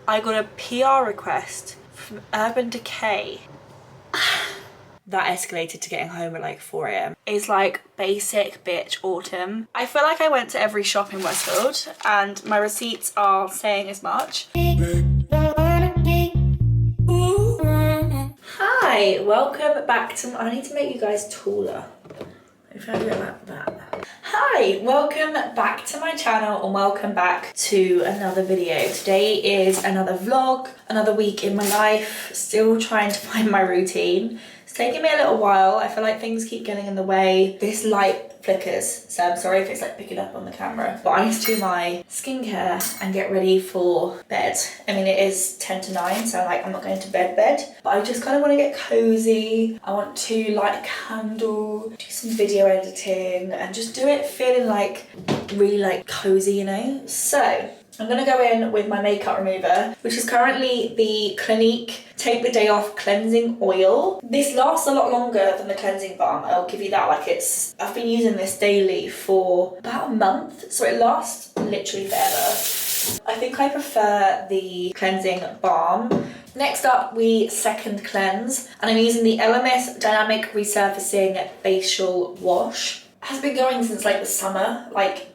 I got a PR request from Urban Decay. That escalated to getting home at like 4 AM. It's like basic bitch autumn. I feel like I went to every shop in Westfield and my receipts are saying as much. Hi, welcome back to, I need to make you guys taller. If I do it like that. Hi, welcome back to my channel and welcome back to another video. Today is another vlog, another week in my life, still trying to find my routine. It's taking me a little while. I feel like things keep getting in the way. This light flickers, so I'm sorry if it's like picking up on the camera. But I need to do my skincare and get ready for bed. I mean, it is 10 to 9, so like I'm not going to bed. But I just kind of want to get cozy. I want to light a candle, do some video editing, and just do it feeling like really like cozy, you know? So I'm gonna go in with my makeup remover, which is currently the Clinique Take the Day Off Cleansing Oil. This lasts a lot longer than the cleansing balm, I'll give you that. Like I've been using this daily for about a month, so it lasts literally forever. I think I prefer the cleansing balm. Next up, we second cleanse, and I'm using the LMS Dynamic Resurfacing Facial Wash. Has been going since like the summer,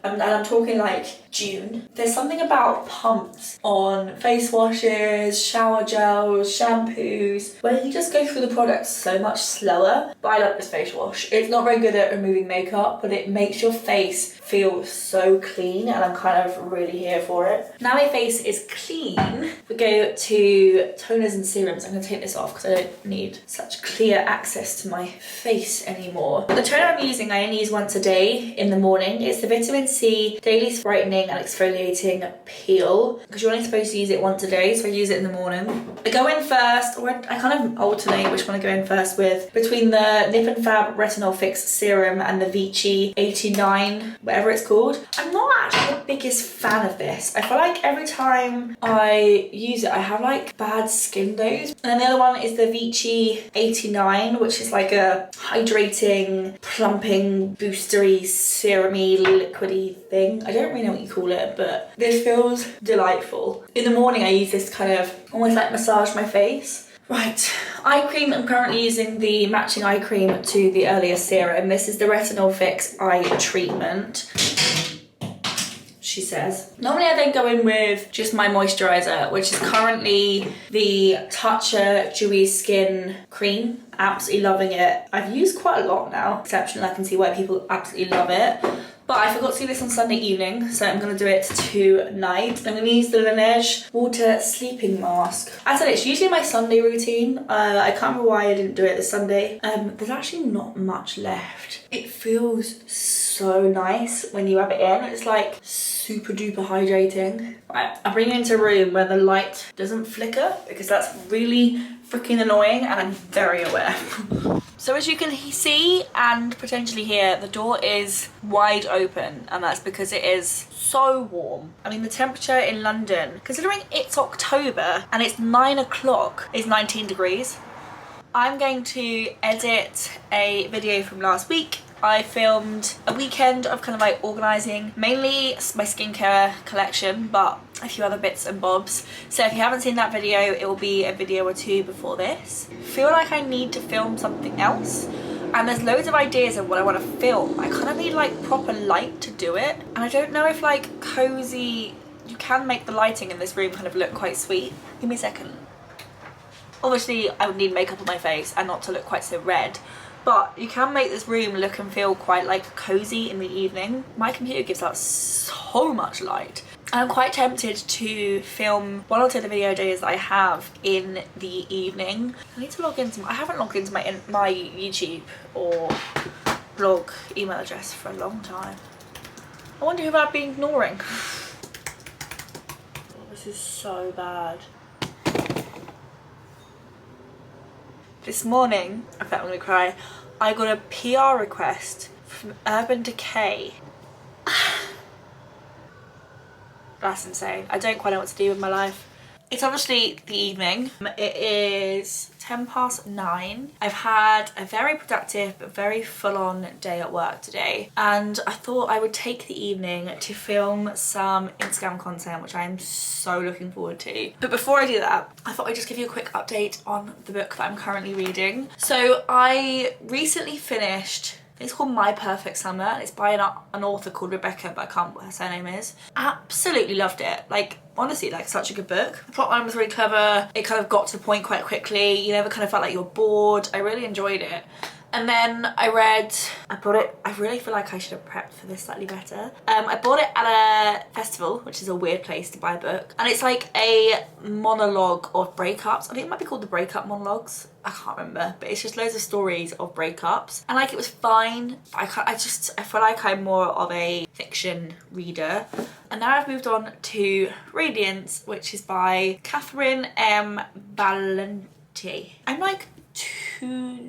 and I'm talking like June. There's something about pumps on face washes, shower gels, shampoos, where you just go through the products so much slower. But I love this face wash. It's not very good at removing makeup, but it makes your face feel so clean, and I'm kind of really here for it. Now my face is clean, we go to toners and serums. I'm gonna take this off because I don't need such clear access to my face anymore. The toner I'm using, I only use once a day in the morning. It's the Vitamin C Daily Brightening and Exfoliating Peel, because you're only supposed to use it once a day, so I use it in the morning. I go in first, or I kind of alternate which one I go in first with, between the Nip and Fab Retinol Fix Serum and the Vichy 89, whatever it's called. I'm not actually the biggest fan of this. I feel like every time I use it, I have like bad skin days. And then the other one is the Vichy 89, which is like a hydrating, plumping, boostery, serumy, liquidy thing. I don't really know what you call it, but this feels delightful. In the morning, I use this to kind of almost like massage my face. Right, eye cream. I'm currently using the matching eye cream to the earlier serum. This is the Retinol Fix Eye Treatment, she says. Normally I then go in with just my moisturizer, which is currently the Toucher Dewy Skin Cream. Absolutely loving it. I've used quite a lot now, exceptionally. I can see why people absolutely love it. But I forgot to do this on Sunday evening, so I'm gonna do it tonight. I'm gonna use the Laneige Water Sleeping Mask. As I said, it's usually my Sunday routine. I can't remember why I didn't do it this Sunday. There's actually not much left. It feels so nice when you rub it in. It's like super duper hydrating. Right, I bring you into a room where the light doesn't flicker, because that's really freaking annoying, and I'm very aware. So as you can see and potentially hear, the door is wide open, and that's because it is so warm. I mean, the temperature in London, considering it's October and it's 9 o'clock, is 19 degrees. I'm going to edit a video from last week. I filmed a weekend of kind of like organising mainly my skincare collection, but a few other bits and bobs. So if you haven't seen that video, it will be a video or two before this. I feel like I need to film something else, and there's loads of ideas of what I want to film. I kind of need like proper light to do it, and I don't know if like cozy, you can make the lighting in this room kind of look quite sweet. Give me a second. Obviously I would need makeup on my face and not to look quite so red, but you can make this room look and feel quite like cozy in the evening. My computer gives out so much light. I'm quite tempted to film one or two of the video ideas that I have in the evening. I need to log into I haven't logged into my YouTube or blog email address for a long time. I wonder who I've been ignoring. Oh, this is so bad. This morning, I felt I'm gonna cry, I got a PR request from Urban Decay. That's insane. I don't quite know what to do with my life. It's obviously the evening. It is 9:10. I've had a very productive but very full-on day at work today, and I thought I would take the evening to film some Instagram content, which I am so looking forward to. But before I do that, I thought I'd just give you a quick update on the book that I'm currently reading. So I recently finished, it's called My Perfect Summer, and it's by an author called Rebecca, but I can't remember what her surname is. Absolutely loved it. Like, honestly, like, such a good book. The plotline was really clever. It kind of got to the point quite quickly. You never kind of felt like you were bored. I really enjoyed it. And then I bought it, I really feel like I should have prepped for this slightly better. I bought it at a festival, which is a weird place to buy a book. And it's like a monologue of breakups. I think it might be called the Breakup Monologues. I can't remember, but it's just loads of stories of breakups. And like, it was fine. I feel like I'm more of a fiction reader. And now I've moved on to Radiance, which is by KatieEmma. I'm like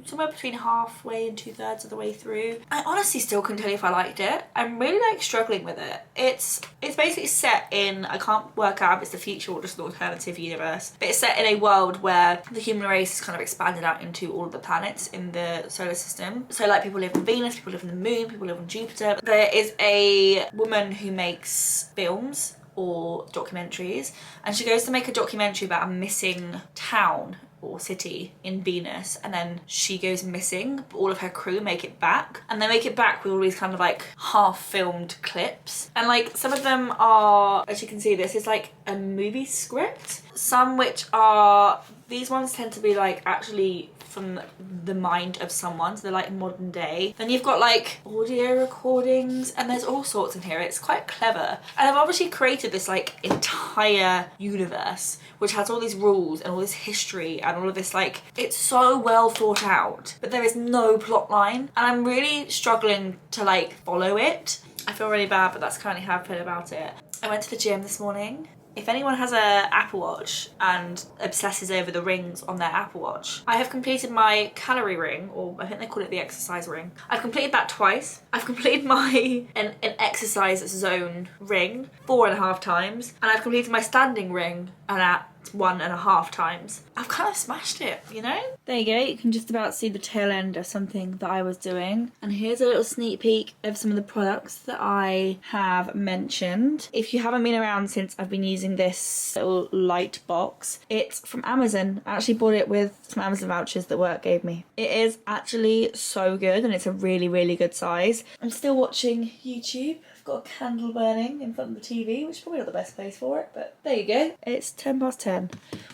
somewhere between halfway and 2/3 of the way through. I honestly still couldn't tell you if I liked it. I'm really like struggling with it. It's basically set in, I can't work out if it's the future or just an alternative universe, but it's set in a world where the human race is kind of expanded out into all of the planets in the solar system. So like, people live on Venus, people live on the moon, people live on Jupiter. There is a woman who makes films or documentaries, and she goes to make a documentary about a missing town or city in Venus, and then she goes missing, but all of her crew make it back, and they make it back with all these kind of like half filmed clips, and like, some of them are, as you can see, this is like a movie script. Some which are, these ones tend to be like actually from the mind of someone, so they're like modern day. Then you've got like audio recordings, and there's all sorts in here. It's quite clever, and I've obviously created this like entire universe which has all these rules and all this history and all of this, like, it's so well thought out, but there is no plot line, and I'm really struggling to like follow it. I feel really bad, but that's currently how I feel about it. I went to the gym this morning. If anyone has a Apple Watch and obsesses over the rings on their Apple Watch, I have completed my calorie ring, or I think they call it the exercise ring. I've completed that twice. I've completed my an exercise zone ring 4.5 times, and I've completed my standing ring at 1.5 times. I've kind of smashed it, you know? There you go, you can just about see the tail end of something that I was doing. And here's a little sneak peek of some of the products that I have mentioned. If you haven't been around since I've been using this little light box, it's from Amazon. I actually bought it with some Amazon vouchers that work gave me. It is actually so good, and it's a really, really good size. I'm still watching YouTube. Got a candle burning in front of the TV, which is probably not the best place for it, but there you go. It's 10:10,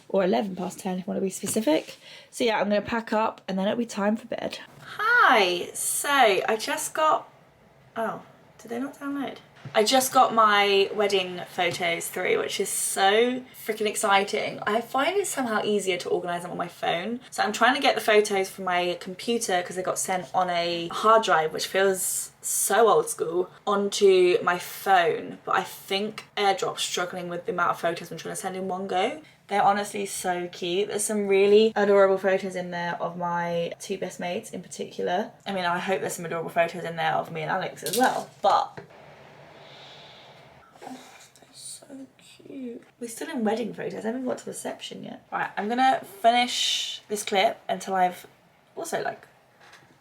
or 11:10 if you want to be specific. So yeah, I'm going to pack up and then it'll be time for bed. Hi, so I just got, oh, did they not download? I just got my wedding photos through, which is so freaking exciting. I find it somehow easier to organise them on my phone. So I'm trying to get the photos from my computer, because they got sent on a hard drive, which feels so old school, onto my phone. But I think AirDrop's struggling with the amount of photos I'm trying to send in one go. They're honestly so cute. There's some really adorable photos in there of my two best mates in particular. I mean, I hope there's some adorable photos in there of me and Alex as well, but we're still in wedding photos. I haven't got to reception yet. Right, I'm gonna finish this clip until I've also, like,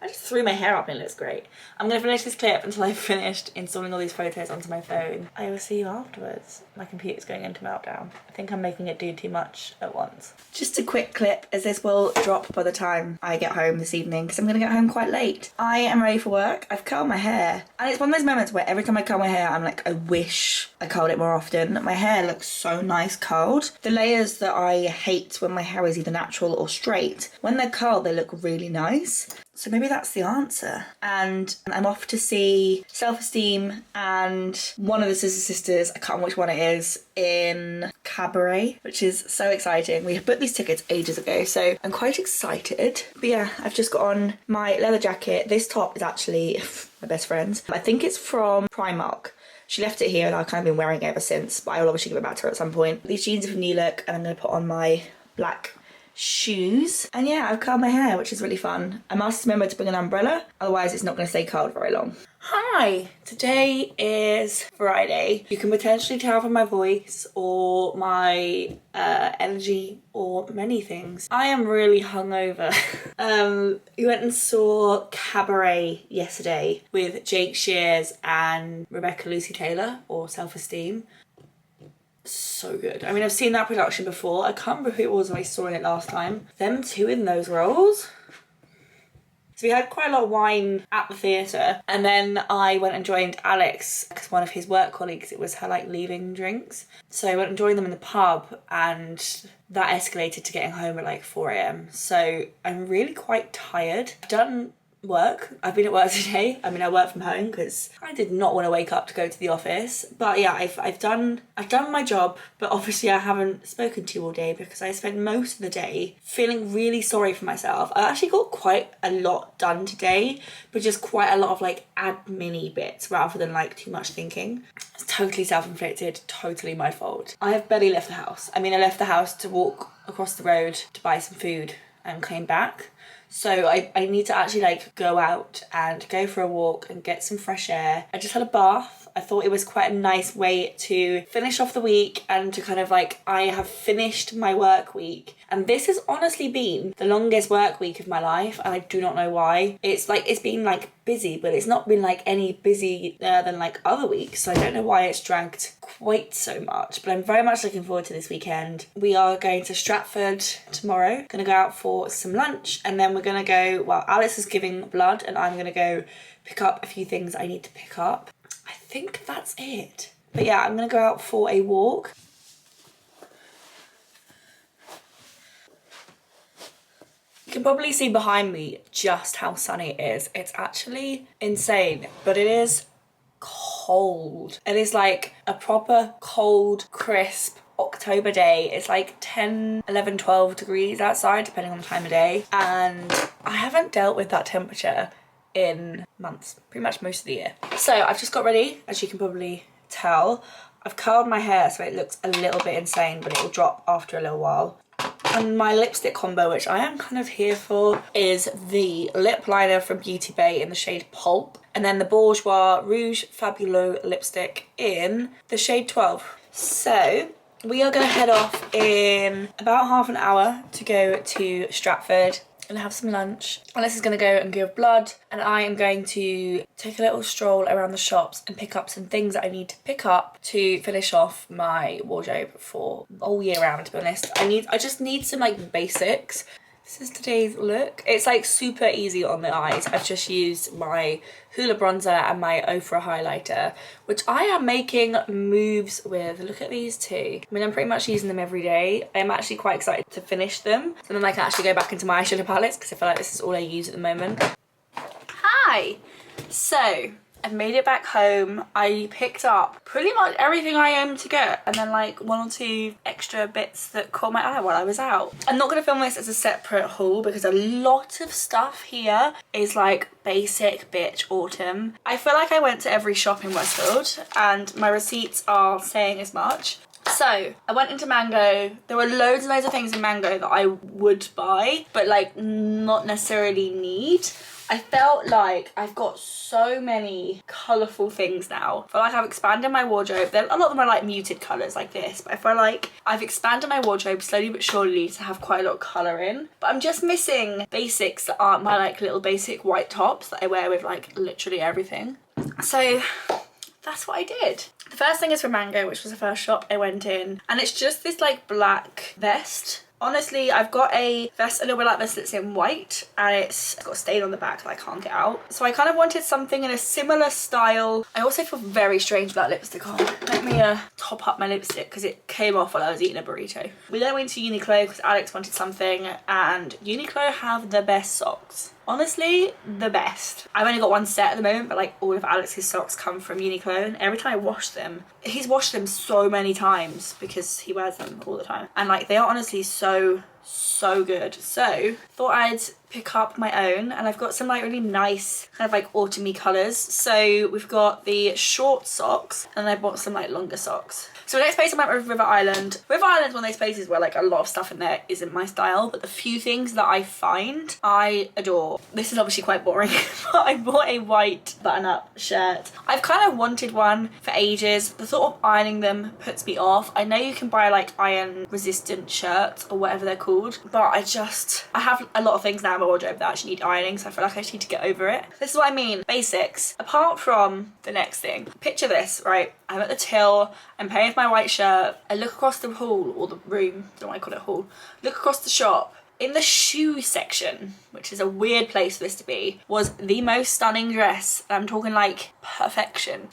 I just threw my hair up and it looks great. I'm gonna finish this clip until I've finished installing all these photos onto my phone. I will see you afterwards. My computer's going into meltdown. I think I'm making it do too much at once. Just a quick clip, as this will drop by the time I get home this evening, because I'm gonna get home quite late. I am ready for work. I've curled my hair, and it's one of those moments where every time I curl my hair, I'm like, I wish I curled it more often. My hair looks so nice curled. The layers that I hate when my hair is either natural or straight, when they're curled, they look really nice. So maybe that's the answer. And I'm off to see Self-Esteem and one of the sisters, I can't remember which one it is, in Cabaret, which is so exciting. We booked these tickets ages ago, so I'm quite excited. But yeah, I've just got on my leather jacket. This top is actually my best friend's. I think it's from Primark. She left it here and I've kind of been wearing it ever since, but I will obviously give it back to her at some point. These jeans are from New Look, and I'm going to put on my black shoes. And yeah, I've curled my hair, which is really fun. I must remember to bring an umbrella, otherwise it's not going to stay curled very long. Hi, today is Friday. You can potentially tell from my voice or my energy or many things. I am really hungover. We went and saw Cabaret yesterday with Jake Shears and Rebecca Lucy Taylor, or Self-Esteem. So good. I mean, I've seen that production before. I can't remember who it was when I saw it last time. Them two in those roles. So we had quite a lot of wine at the theatre, and then I went and joined Alex, because one of his work colleagues, it was her like leaving drinks. So I went and joined them in the pub, and that escalated to getting home at like 4 a.m. So I'm really quite tired. I've done work. I've been at work today. I mean, I work from home because I did not want to wake up to go to the office. But yeah, I've done my job, but obviously I haven't spoken to you all day because I spent most of the day feeling really sorry for myself. I actually got quite a lot done today, but just quite a lot of like admin-y bits rather than like too much thinking. It's totally self-inflicted, totally my fault. I have barely left the house. I mean, I left the house to walk across the road to buy some food and came back. So I need to actually like go out and go for a walk and get some fresh air. I just had a bath. I thought it was quite a nice way to finish off the week and to kind of like, I have finished my work week. And this has honestly been the longest work week of my life, and I do not know why. It's been like busy, but it's not been like any busier than like other weeks. So I don't know why it's dragged quite so much, but I'm very much looking forward to this weekend. We are going to Stratford tomorrow. Gonna go out for some lunch, and then we're gonna go, well, Alice is giving blood and I'm gonna go pick up a few things I need to pick up. I think that's it. But yeah, I'm gonna go out for a walk. You can probably see behind me just how sunny it is. It's actually insane, but it is cold. It is like a proper cold, crisp October day. It's like 10, 11, 12 degrees outside, depending on the time of day. And I haven't dealt with that temperature in months, pretty much most of the year. So I've just got ready, as you can probably tell. I've curled my hair so it looks a little bit insane, but it will drop after a little while. And my lipstick combo, which I am kind of here for, is the lip liner from Beauty Bay in the shade Pulp, and then the Bourjois Rouge Fabuleux lipstick in the shade 12. So we are going to head off in about half an hour to go to Stratford and have some lunch. Alice is going to go and give blood, and I am going to take a little stroll around the shops and pick up some things that I need to pick up to finish off my wardrobe for all year round, to be honest. I just need some like basics. This is today's look. It's like super easy on the eyes. I've just used my Hoola bronzer and my Ofra highlighter, which I am making moves with. Look at these two. I mean, I'm pretty much using them every day. I'm actually quite excited to finish them, so then I can actually go back into my eyeshadow palettes, because I feel like this is all I use at the moment. Hi! So, I've made it back home. I picked up pretty much everything I own to get, and then like 1 or 2 extra bits that caught my eye while I was out. I'm not going to film this as a separate haul because a lot of stuff here is like basic bitch autumn. I feel like I went to every shop in Westfield and my receipts are saying as much. So I went into Mango. There were loads and loads of things in Mango that I would buy, but like not necessarily need. I felt like I've got so many colourful things now. I feel like I've expanded my wardrobe. A lot of them are like muted colours like this, but I feel like I've expanded my wardrobe slowly but surely to have quite a lot of colour in. But I'm just missing basics that aren't my like little basic white tops that I wear with like literally everything. So that's what I did. The first thing is from Mango, which was the first shop I went in, and it's just this like black vest. Honestly, I've got a vest, a little bit like this, that's in white, and it's got a stain on the back that I can't get out. So I kind of wanted something in a similar style. I also feel very strange with that lipstick on. Let me top up my lipstick because it came off while I was eating a burrito. We then went to Uniqlo because Alex wanted something, and Uniqlo have the best socks. Honestly, the best. I've only got one set at the moment, but like all of Alex's socks come from Uniqlo, and every time I wash them, he's washed them so many times because he wears them all the time, and like they are honestly so so good. So thought I'd pick up my own, and I've got some like really nice kind of like autumny colours. So we've got the short socks, and I bought some like longer socks. So the next place I went was River Island. River Island's one of those places where like a lot of stuff in there isn't my style, but the few things that I find I adore. This is obviously quite boring, but I bought a white button-up shirt. I've kind of wanted one for ages. The thought of ironing them puts me off. I know you can buy like iron resistant shirts or whatever they're called, but I have a lot of things now in my wardrobe that actually need ironing, so I feel like I just need to get over it. This is what I mean, basics. Apart from the next thing, picture this, right? I'm at the till, I'm paying for my white shirt, I look across the hall, or the room, don't know why I call it hall, look across the shop. In the shoe section, which is a weird place for this to be, was the most stunning dress. I'm talking like perfection.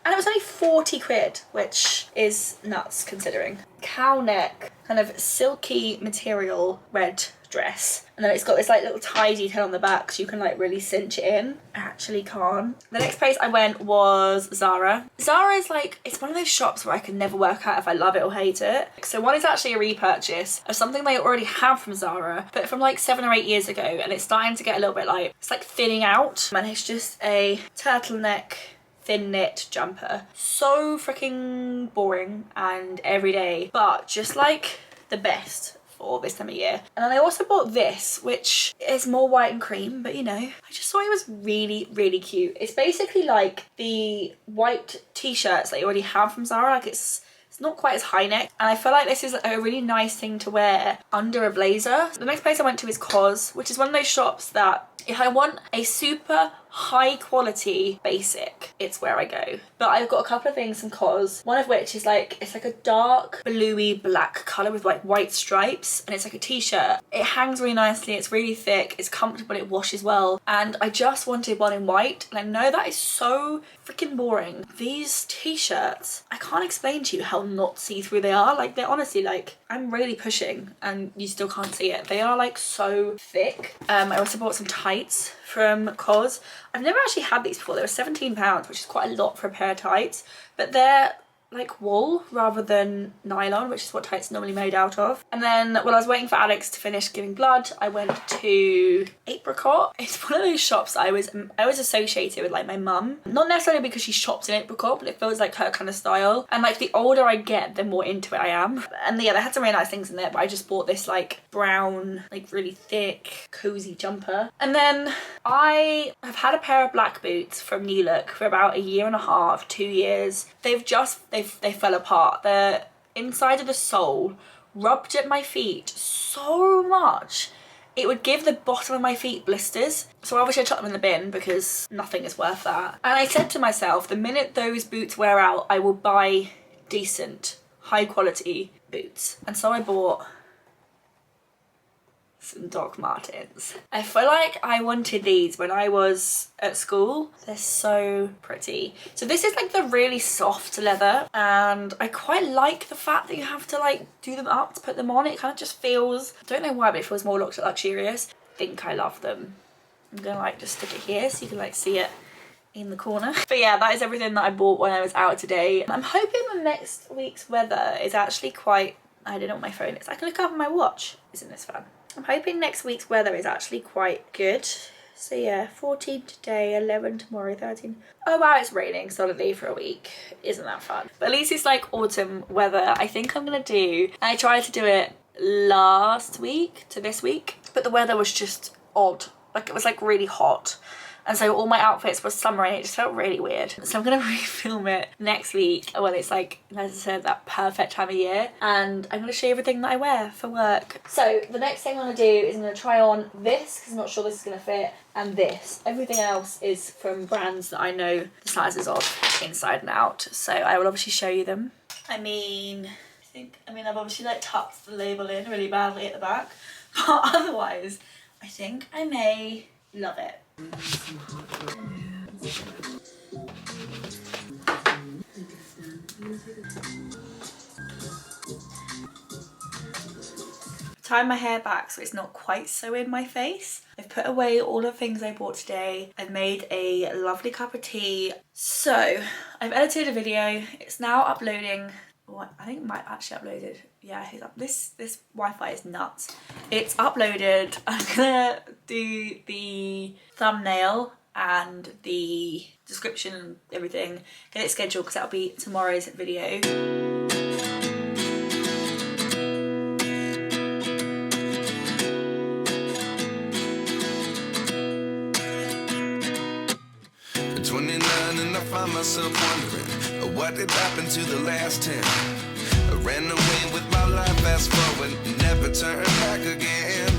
And it was only 40 quid, which is nuts considering. Cow neck, kind of silky material red dress. And then it's got this like little tie detail on the back so you can like really cinch it in. I actually can't. The next place I went was Zara. Zara is like, it's one of those shops where I can never work out if I love it or hate it. So one is actually a repurchase of something they already have from Zara, but from like 7 or 8 years ago, and it's starting to get a little bit like, it's like thinning out. And it's just a turtleneck thin knit jumper. So freaking boring and everyday, but just like the best for this time of year. And then I also bought this, which is more white and cream, but you know, I just thought it was really, really cute. It's basically like the white t-shirts that you already have from Zara. Like it's not quite as high neck, and I feel like this is a really nice thing to wear under a blazer. The next place I went to is COS, which is one of those shops that if I want a super high quality basic, it's where I go. But I've got a couple of things from COS, one of which is like, it's like a dark bluey black colour with like white stripes, and it's like a t-shirt. It hangs really nicely, it's really thick, it's comfortable, it washes well, and I just wanted one in white, and I know that is so freaking boring. These t-shirts, I can't explain to you how not see-through they are. Like they're honestly like, I'm really pushing and you still can't see it. They are like so thick. I also bought some tights from COS. I've never actually had these before. They were £17, which is quite a lot for a pair of tights, but they're like wool rather than nylon, which is what tights are normally made out of. And then while I was waiting for Alex to finish giving blood, I went to Apricot. It's one of those shops I was associated with like my mum, not necessarily because she shops in Apricot, but it feels like her kind of style. And like the older I get, the more into it I am. And yeah, they had some really nice things in there, but I just bought this like brown, like really thick, cozy jumper. And then I have had a pair of black boots from New Look for about 1.5 years, 2 years. They fell apart. The inside of the sole rubbed at my feet so much it would give the bottom of my feet blisters. So obviously I chucked them in the bin because nothing is worth that. And I said to myself, the minute those boots wear out, I will buy decent, high quality boots. And so I bought some Doc Martens. I feel like I wanted these when I was at school. They're so pretty. So this is like the really soft leather, and I quite like the fact that you have to like do them up to put them on. It kind of just feels, I don't know why, but it feels more luxurious. I think I love them. I'm gonna like just stick it here so you can like see it in the corner. But yeah, that is everything that I bought when I was out today. I'm hoping the next week's weather is actually quite, I don't know what my phone is. I can look up on my watch. Isn't this fun? I'm hoping next week's weather is actually quite good. So yeah, 14 today, 11 tomorrow, 13. Oh wow, it's raining solidly for a week. Isn't that fun? But at least it's like autumn weather. I think I'm gonna do, I tried to do it last week to this week, but the weather was just odd. Like it was like really hot. And so all my outfits were summer and it just felt really weird. So I'm gonna refilm it next week when it's like, as I said, that perfect time of year. And I'm gonna show you everything that I wear for work. So the next thing I'm gonna do is I'm gonna try on this, because I'm not sure this is gonna fit, and this. Everything else is from brands that I know the sizes of inside and out. So I will obviously show you them. I've obviously like tucked the label in really badly at the back, but otherwise, I think I may love it. Tied my hair back so it's not quite so in my face. I've put away all the things I bought today. I've made a lovely cup of tea. So I've edited a video. It's now uploading what, I think it might actually uploaded. Yeah, this Wi-Fi is nuts. It's uploaded. I'm gonna do the thumbnail and the description and everything, get it scheduled because that'll be tomorrow's video. 29 and I find myself wondering what did happen to the last 10. I ran away with my life, fast forward, never turn back again.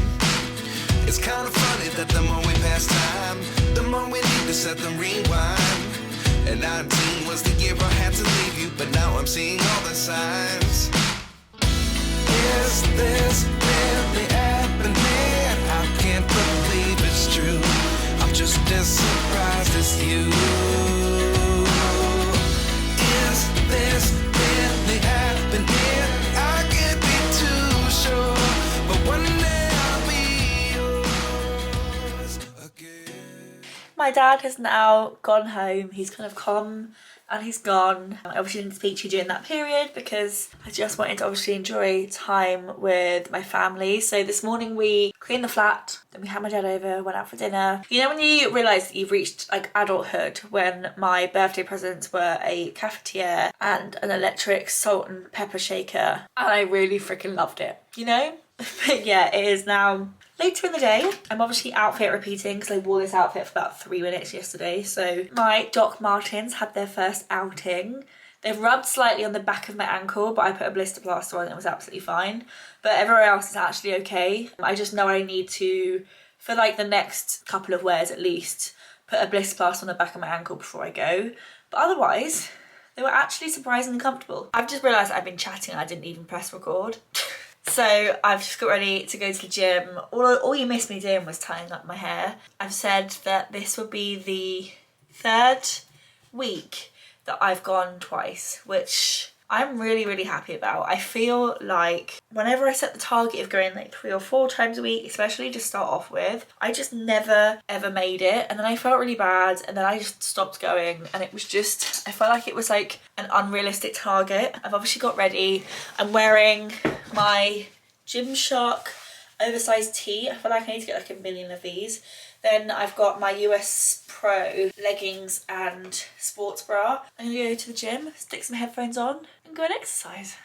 It's kind of funny that the more we pass time, the more we need to set them rewind. And 19 was the year I had to leave you, but now I'm seeing all the signs. Is this really happening? I can't believe it's true. I'm just as surprised as you. Is this really happening? I can't be too sure, but one day I'll be yours again. My dad has now gone home. He's kind of come and he's gone. I obviously didn't speak to you during that period because I just wanted to obviously enjoy time with my family. So this morning we cleaned the flat, then we had my dad over, went out for dinner. You know when you realise that you've reached like adulthood, when my birthday presents were a cafetiere and an electric salt and pepper shaker, and I really freaking loved it, you know? But yeah, it is now later in the day. I'm obviously outfit repeating because I wore this outfit for about 3 minutes yesterday. So my Doc Martens had their first outing. They've rubbed slightly on the back of my ankle, but I put a blister plaster on and it was absolutely fine. But everywhere else is actually okay. I just know I need to, for like the next couple of wears at least, put a blister plaster on the back of my ankle before I go. But otherwise, they were actually surprisingly comfortable. I've just realised I've been chatting and I didn't even press record. So I've just got ready to go to the gym. All you missed me doing was tying up my hair. I've said that this will be the 3rd week that I've gone twice, which I'm really, really happy about. I feel like whenever I set the target of going like 3 or 4 times a week, especially to start off with, I just never ever made it. And then I felt really bad and then I just stopped going, and it was just, I felt like it was like an unrealistic target. I've obviously got ready. I'm wearing my Gymshark oversized tee. I feel like I need to get like a million of these. Then I've got my US Pro leggings and sports bra. I'm gonna go to the gym, stick some headphones on and go and exercise.